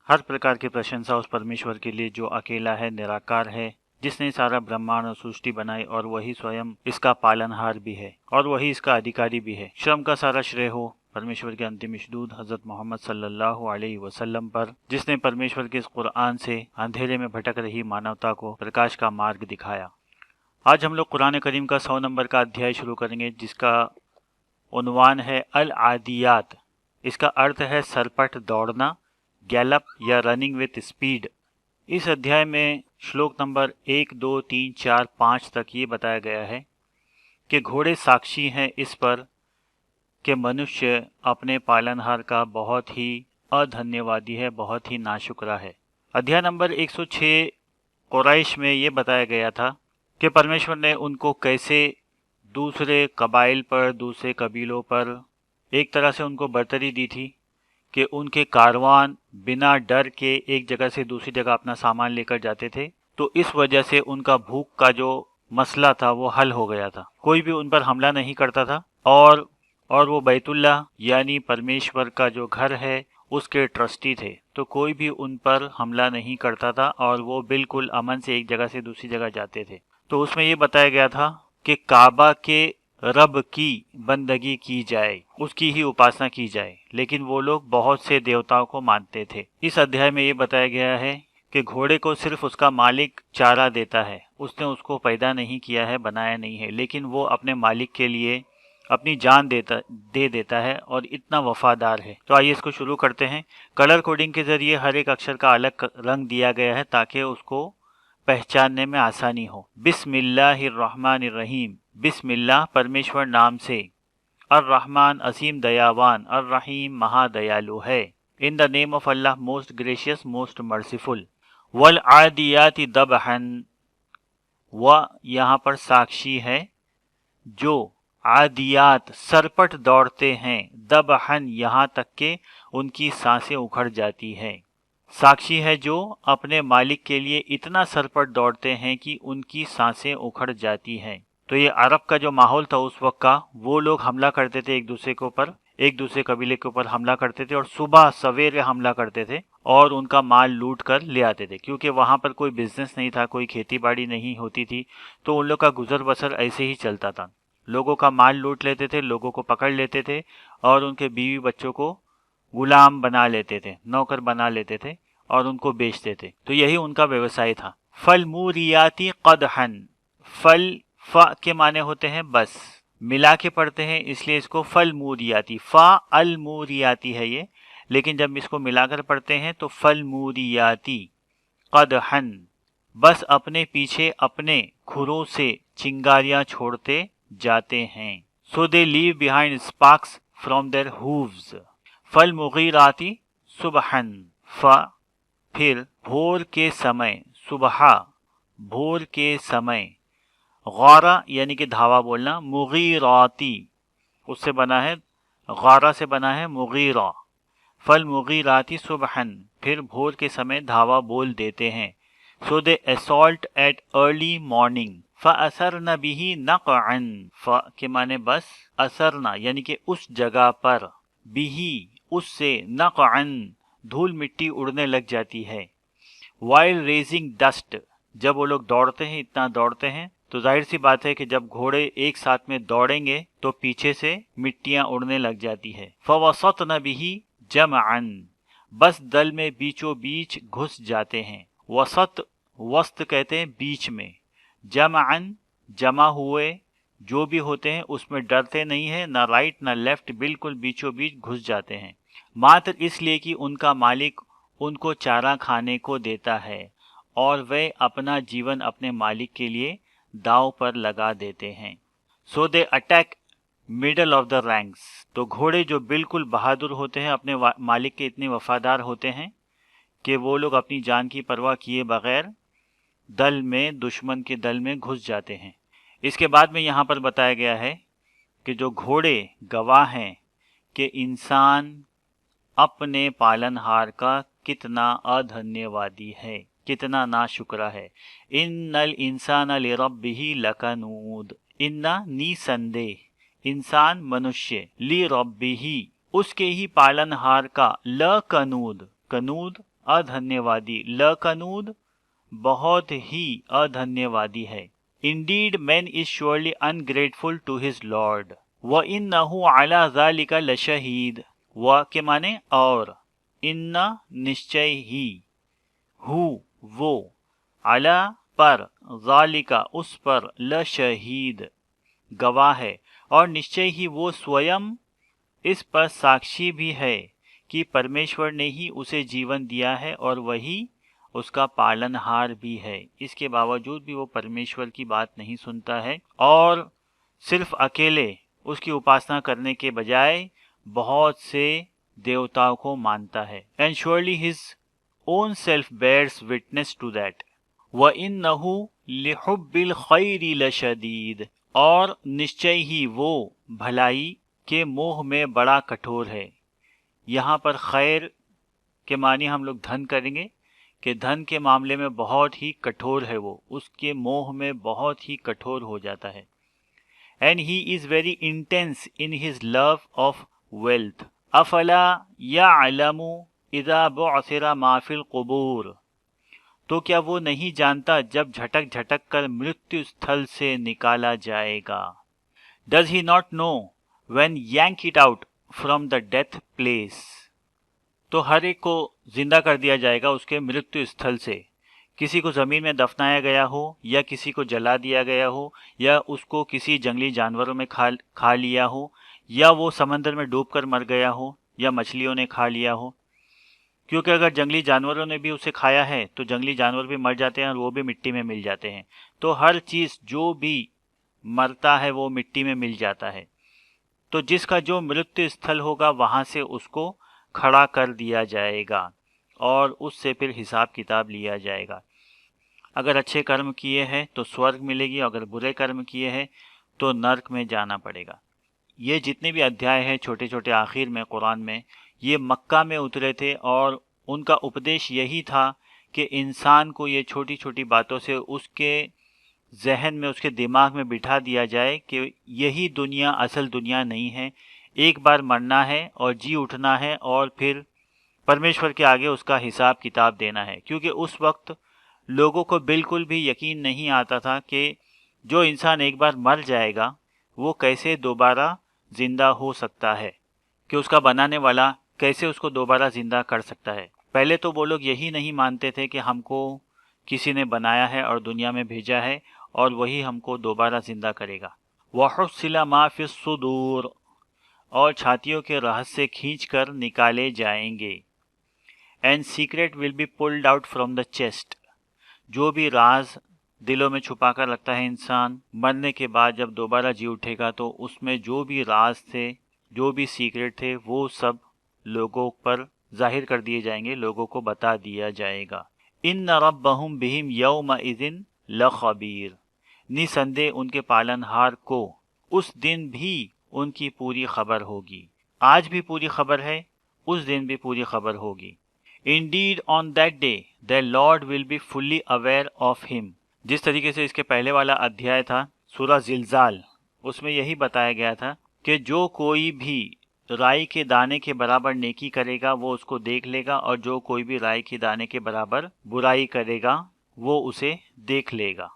हर प्रकार की प्रशंसा उस परमेश्वर के लिए जो अकेला है, निराकार है, जिसने सारा ब्रह्मांड और सृष्टि बनाई और वही स्वयं इसका पालनहार भी है और वही इसका अधिकारी भी है। श्रम का सारा श्रेय हो परमेश्वर के अंतिम इष्टदूत हजरत मोहम्मद सल्लल्लाहु अलैहि वसल्लम पर, जिसने परमेश्वर के इस कुरान से अंधेरे में भटक रही मानवता को प्रकाश का मार्ग दिखाया। आज हम लोग कुरान करीम का 100 नंबर का अध्याय शुरू करेंगे, जिसका उन्वान है अल आदियात। इसका अर्थ है सरपट दौड़ना, गैलप या रनिंग विथ स्पीड। इस अध्याय में श्लोक नंबर 1, 2, 3, 4, 5 तक ये बताया गया है कि घोड़े साक्षी हैं इस पर कि मनुष्य अपने पालनहार का बहुत ही अधन्यवादी है, बहुत ही नाशुक्रा है। अध्याय नंबर 106 कुरैश में ये बताया गया था कि परमेश्वर ने उनको कैसे दूसरे कबाइल पर, दूसरे कबीलों पर एक तरह से उनको बर्तरी दी थी कि उनके कारवान बिना डर के एक जगह से दूसरी जगह अपना सामान लेकर जाते थे। तो इस वजह से उनका भूख का जो मसला था वो हल हो गया था। कोई भी उन पर हमला नहीं करता था और वो बैतुल्लाह यानी परमेश्वर का जो घर है उसके ट्रस्टी थे, तो कोई भी उन पर हमला नहीं करता था और वो बिल्कुल अमन से एक जगह से दूसरी जगह जाते थे। तो उसमें ये बताया गया था कि काबा के रब की बंदगी की जाए, उसकी ही उपासना की जाए, लेकिन वो लोग बहुत से देवताओं को मानते थे। इस अध्याय में ये बताया गया है कि घोड़े को सिर्फ उसका मालिक चारा देता है, उसने उसको पैदा नहीं किया है, बनाया नहीं है, लेकिन वो अपने मालिक के लिए अपनी जान दे देता है और इतना वफादार है। तो आइए इसको शुरू करते हैं। कलर कोडिंग के जरिए हर एक अक्षर का अलग रंग दिया गया है ताकि उसको पहचानने में आसानी हो। बिस्मिल्लाहिर्रहमानिर्रहीम। बिस्मिल्लाह परमेश्वर नाम से, अर रहमान असीम दयावान, अर रहीम महादयालु है। In the name of Allah most gracious most merciful. वल आदियाति दबहन, व यहाँ पर साक्षी है जो आदियात सरपट दौड़ते हैं, दबहन यहाँ तक के उनकी सांसें उखड़ जाती हैं। साक्षी है जो अपने मालिक के लिए इतना सरपट दौड़ते हैं कि उनकी सांसें उखड़ जाती हैं। तो ये अरब का जो माहौल था उस वक्त का, वो लोग हमला करते थे एक दूसरे के ऊपर, एक दूसरे कबीले के ऊपर हमला करते थे और सुबह सवेरे हमला करते थे और उनका माल लूट कर ले आते थे, क्योंकि वहाँ पर कोई बिजनेस नहीं था, कोई खेती बाड़ी नहीं होती थी, तो उन लोग का गुजर बसर ऐसे ही चलता था। लोगों का माल लूट लेते थे, लोगों को पकड़ लेते थे और उनके बीवी बच्चों को गुलाम बना लेते थे, नौकर बना लेते थे और उनको बेचते थे। तो यही उनका व्यवसाय था। फल मूरियाती कदहन, फल फ के माने होते हैं बस, मिला के पढ़ते हैं इसलिए इसको फल मूरियाती, फा अल मूरियाती है ये, लेकिन जब इसको मिलाकर पढ़ते हैं तो फल मूरियाती कदहन, बस अपने पीछे अपने खुरों से चिंगारियां छोड़ते जाते हैं। So they leave behind sparks from their hooves. फल मुगीराती सुबहन, फ फिर भोर के समय, सुबह भोर के समय, गौरा यानी कि धावा बोलना, मुगीराती उससे बना है, गौरा से बना है मुगीरा। फल मुगीराती सुबहन, फिर भोर के समय धावा बोल देते हैं। So they assault at early morning, फ़असरन बिही नक़अन, फ के माने बस, असरना यानी कि उस जगह पर, बिही उससे, नक़अन धूल मिट्टी उड़ने लग जाती है। वाइल रेजिंग डस्ट, जब वो लोग दौड़ते हैं, इतना दौड़ते हैं, तो जाहिर सी बात है कि जब घोड़े एक साथ में दौड़ेंगे तो पीछे से मिट्टियां उड़ने लग जाती है। फवसतन बिही जमअन, बस दल में बीचों बीच घुस जाते हैं। वसत वस्त कहते हैं बीच में, जमअन जमा हुए जो भी होते हैं उसमें डरते नहीं है, ना राइट ना लेफ्ट, बिल्कुल बीचों बीच घुस जाते हैं, मात्र इसलिए कि उनका मालिक उनको चारा खाने को देता है और वे अपना जीवन अपने मालिक के लिए दांव पर लगा देते हैं। So they attack middle of the ranks, तो घोड़े जो बिल्कुल बहादुर होते हैं, अपने मालिक के इतने वफादार होते हैं कि वो लोग अपनी जान की परवाह किए बगैर दल में, दुश्मन के दल में घुस जाते हैं। इसके बाद में यहाँ पर बताया गया है कि जो घोड़े गवाह हैं कि इंसान अपने पालनहार का कितना अधन्यवादी है, कितना नाशुक्रा है। इन्नल इंसान लिरब्बिही लकनूद, इन्ना निसंदेह, इंसान मनुष्य, लिरब्बिही उसके ही पालनहार का, लकनूद, कनूद अधन्यवादी, लकनूद बहुत ही अधन्यवादी है। Indeed man is surely ungrateful to his lord, व इन्नहु अला ज़ालिका लशहीद, व के माने और, इन्ना निश्चय ही, हु वो, अला पर, ज़ालिका उस पर, लशहीद गवाह है, और निश्चय ही वो स्वयं इस पर साक्षी भी है कि परमेश्वर ने ही उसे जीवन दिया है और वही उसका पालनहार भी है। इसके बावजूद भी वो परमेश्वर की बात नहीं सुनता है और सिर्फ अकेले उसकी उपासना करने के बजाय बहुत से देवताओं को मानता है। And surely his own self bears witness to that, व इन्नहु लिहुब्बिल खैरि लशदीद, और निश्चय ही वो भलाई के मोह में बड़ा कठोर है। यहाँ पर खैर के मानी हम लोग धन करेंगे कि धन के मामले में बहुत ही कठोर है, वो उसके मोह में बहुत ही कठोर हो जाता है। And he is very intense in his love of wealth, अफला यअलमु इज़ा बुअसिरा मा फिल कुबूर, तो क्या वो नहीं जानता जब झटक झटक कर मृत्यु स्थल से निकाला जाएगा। Does he not know when rank it out from the death place, तो हर एक को जिंदा कर दिया जाएगा उसके मृत्यु स्थल से। किसी को जमीन में दफनाया गया हो या किसी को जला दिया गया हो या उसको किसी जंगली जानवरों में खा लिया हो या वो समंदर में डूबकर मर गया हो या मछलियों ने खा लिया हो, क्योंकि अगर जंगली जानवरों ने भी उसे खाया है तो जंगली जानवर भी मर जाते हैं और वो भी मिट्टी में मिल जाते हैं। तो हर चीज जो भी मरता है वो मिट्टी में मिल जाता है। तो जिसका जो मृत्यु स्थल होगा वहां से उसको खड़ा कर दिया जाएगा और उससे फिर हिसाब किताब लिया जाएगा। अगर अच्छे कर्म किए हैं तो स्वर्ग मिलेगी, अगर बुरे कर्म किए हैं तो नर्क में जाना पड़ेगा। ये जितने भी अध्याय हैं छोटे छोटे आखिर में कुरान में, ये मक्का में उतरे थे और उनका उपदेश यही था कि इंसान को ये छोटी छोटी बातों से उसके जहन में, उसके दिमाग में बिठा दिया जाए कि यही दुनिया असल दुनिया नहीं है। एक बार मरना है और जी उठना है और फिर परमेश्वर के आगे उसका हिसाब किताब देना है। क्योंकि उस वक्त लोगों को बिल्कुल भी यकीन नहीं आता था कि जो इंसान एक बार मर जाएगा वो कैसे दोबारा जिंदा हो सकता है, कि उसका बनाने वाला कैसे उसको दोबारा जिंदा कर सकता है। पहले तो वो लोग यही नहीं मानते थे कि हमको किसी ने बनाया है और दुनिया में भेजा है और वही हमको दोबारा जिंदा करेगा। वहुस्सिला मा फिस सुदूर, और छातियों के रहस्य खींच कर निकाले जाएंगे। And secret will be pulled out from the chest, जो भी राज दिलों में छुपा कर रखता है इंसान, मरने के बाद जब दोबारा जी उठेगा तो उसमें जो भी राज थे, जो भी सीक्रेट थे, वो सब लोगों पर जाहिर कर दिए जाएंगे, लोगों को बता दिया जाएगा। इन्न रब्बहुम बिहिम यौमइज़िन लखबीर, निसंदेह उनके पालनहार को उस दिन भी उनकी पूरी खबर होगी। आज भी पूरी खबर है, उस दिन भी पूरी खबर होगी। Indeed on that day the Lord will be fully aware of him, जिस तरीके से इसके पहले वाला अध्याय था सूरह जिलजाल, उसमें यही बताया गया था कि जो कोई भी राई के दाने के बराबर नेकी करेगा वो उसको देख लेगा और जो कोई भी राई के दाने के बराबर बुराई करेगा वो उसे देख लेगा।